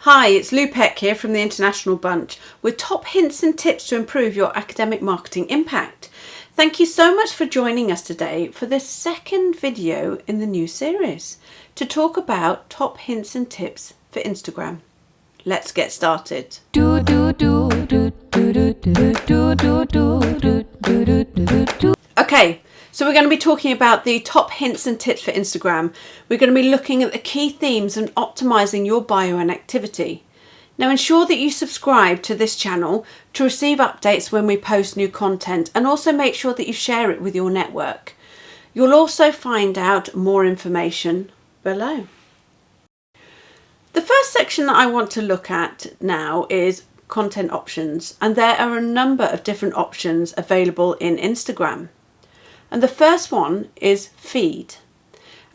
Hi, it's Lou Peck here from the International Bunch with top hints and tips to improve your academic marketing impact. Thank you so much for joining us today for this second video in the new series to talk about top hints and tips for Instagram. Let's get started. Okay, so we're going to be talking about the top hints and tips for Instagram. We're going to be looking at the key themes and optimizing your bio and activity. Now ensure that you subscribe to this channel to receive updates when we post new content, and also make sure that you share it with your network. You'll also find out more information below. The first section that I want to look at now is content options, and there are a number of different options available in Instagram. And the first one is feed.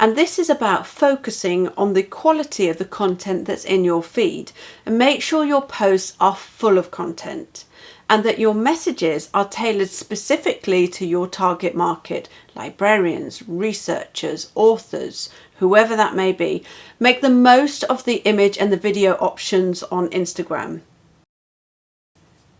And this is about focusing on the quality of the content that's in your feed, and make sure your posts are full of content and that your messages are tailored specifically to your target market, librarians, researchers, authors, whoever that may be. Make the most of the image and the video options on Instagram.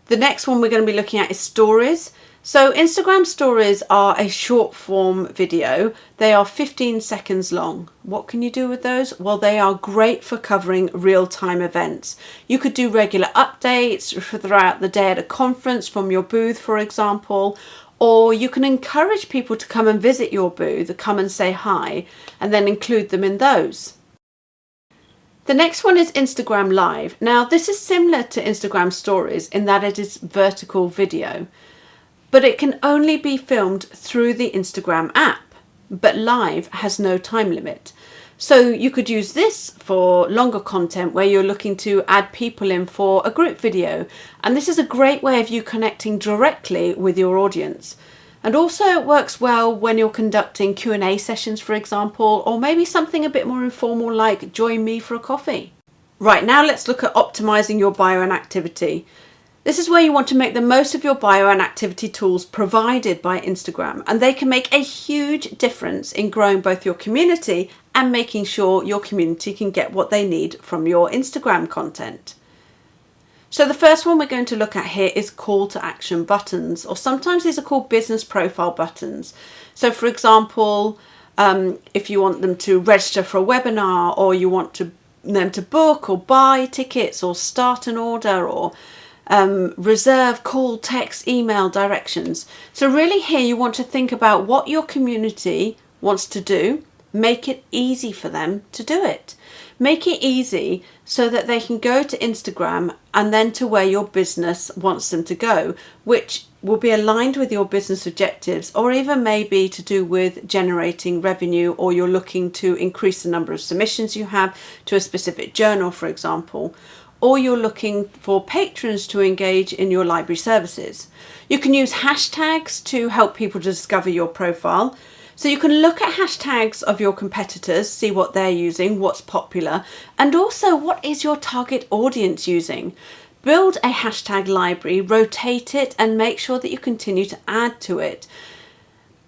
The next one we're going to be looking at is stories. So Instagram stories are a short form video. They are 15 seconds long. What can you do with those? Well, they are great for covering real-time events. You could do regular updates throughout the day at a conference from your booth, for example, or you can encourage people to come and visit your booth, come and say hi, and then include them in those. The next one is Instagram Live. Now, this is similar to Instagram Stories in that it is vertical video, but it can only be filmed through the Instagram app. But Live has no time limit. So you could use this for longer content where you're looking to add people in for a group video. And this is a great way of you connecting directly with your audience. And also it works well when you're conducting Q&A sessions, for example, or maybe something a bit more informal like join me for a coffee. Right, now let's look at optimizing your bio and activity. This is where you want to make the most of your bio and activity tools provided by Instagram, and they can make a huge difference in growing both your community and making sure your community can get what they need from your Instagram content. So the first one we're going to look at here is call to action buttons, or sometimes these are called business profile buttons. So for example, if you want them to register for a webinar, or you want them to book or buy tickets or start an order, or reserve, call, text, email directions. So really here you want to think about what your community wants to do, make it easy for them to do it. Make it easy so that they can go to Instagram and then to where your business wants them to go, which will be aligned with your business objectives, or even maybe to do with generating revenue, or you're looking to increase the number of submissions you have to a specific journal, for example, or you're looking for patrons to engage in your library services. You can use hashtags to help people discover your profile. So you can look at hashtags of your competitors, see what they're using, what's popular, and also what is your target audience using. Build a hashtag library, rotate it, and make sure that you continue to add to it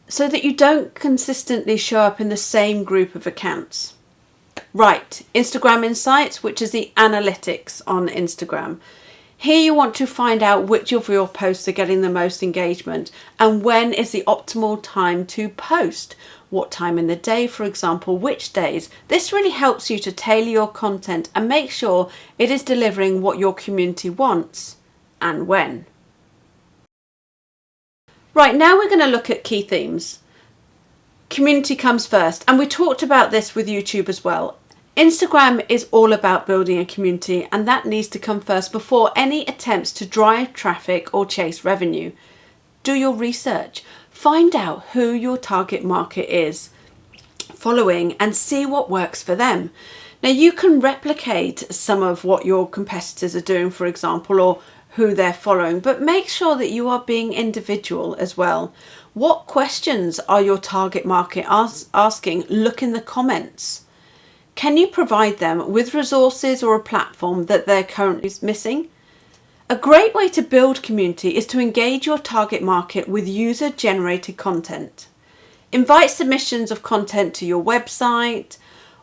so that you don't consistently show up in the same group of accounts. Right, Instagram Insights, which is the analytics on Instagram. Here you want to find out which of your posts are getting the most engagement and when is the optimal time to post. What time in the day, for example, which days. This really helps you to tailor your content and make sure it is delivering what your community wants and when. Right, now we're going to look at key themes. Community comes first, and we talked about this with YouTube as well. Instagram is all about building a community, and that needs to come first before any attempts to drive traffic or chase revenue. Do your research. Find out who your target market is following and see what works for them. Now you can replicate some of what your competitors are doing, for example, or who they're following, but make sure that you are being individual as well. What questions are your target market asking? Look in the comments. Can you provide them with resources or a platform that they're currently missing? A great way to build community is to engage your target market with user-generated content. Invite submissions of content to your website,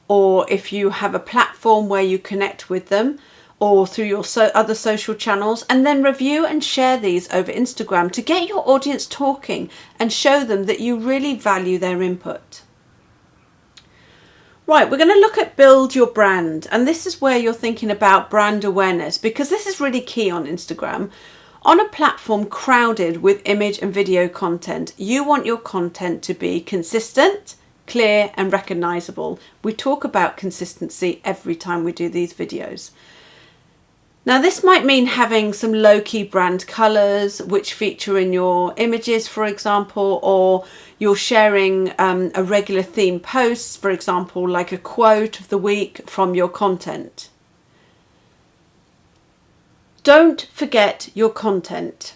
or if you have a platform where you connect with them, or through your other social channels, and then review and share these over Instagram to get your audience talking and show them that you really value their input. Right, we're going to look at build your brand, and this is where you're thinking about brand awareness, because this is really key on Instagram. On a platform crowded with image and video content, you want your content to be consistent, clear and recognizable. We talk about consistency every time we do these videos. Now this might mean having some low-key brand colors which feature in your images, for example, or you're sharing a regular theme post, for example, like a quote of the week from your content. Don't forget your content.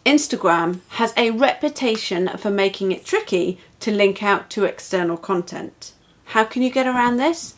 Instagram has a reputation for making it tricky to link out to external content. How can you get around this?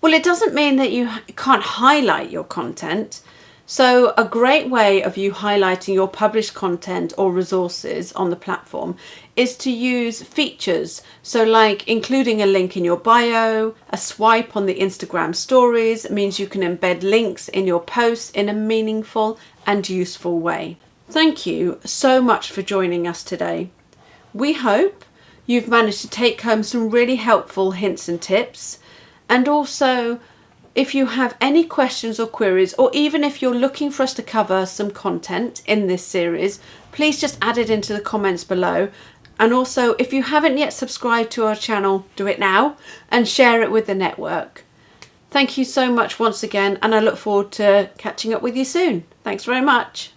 Well, it doesn't mean that you can't highlight your content. So a great way of you highlighting your published content or resources on the platform is to use features. So like including a link in your bio, a swipe on the Instagram stories means you can embed links in your posts in a meaningful and useful way. Thank you so much for joining us today. We hope you've managed to take home some really helpful hints and tips. And also, if you have any questions or queries, or even if you're looking for us to cover some content in this series, please just add it into the comments below. And also, if you haven't yet subscribed to our channel, do it now and share it with the network. Thank you so much once again, and I look forward to catching up with you soon. Thanks very much.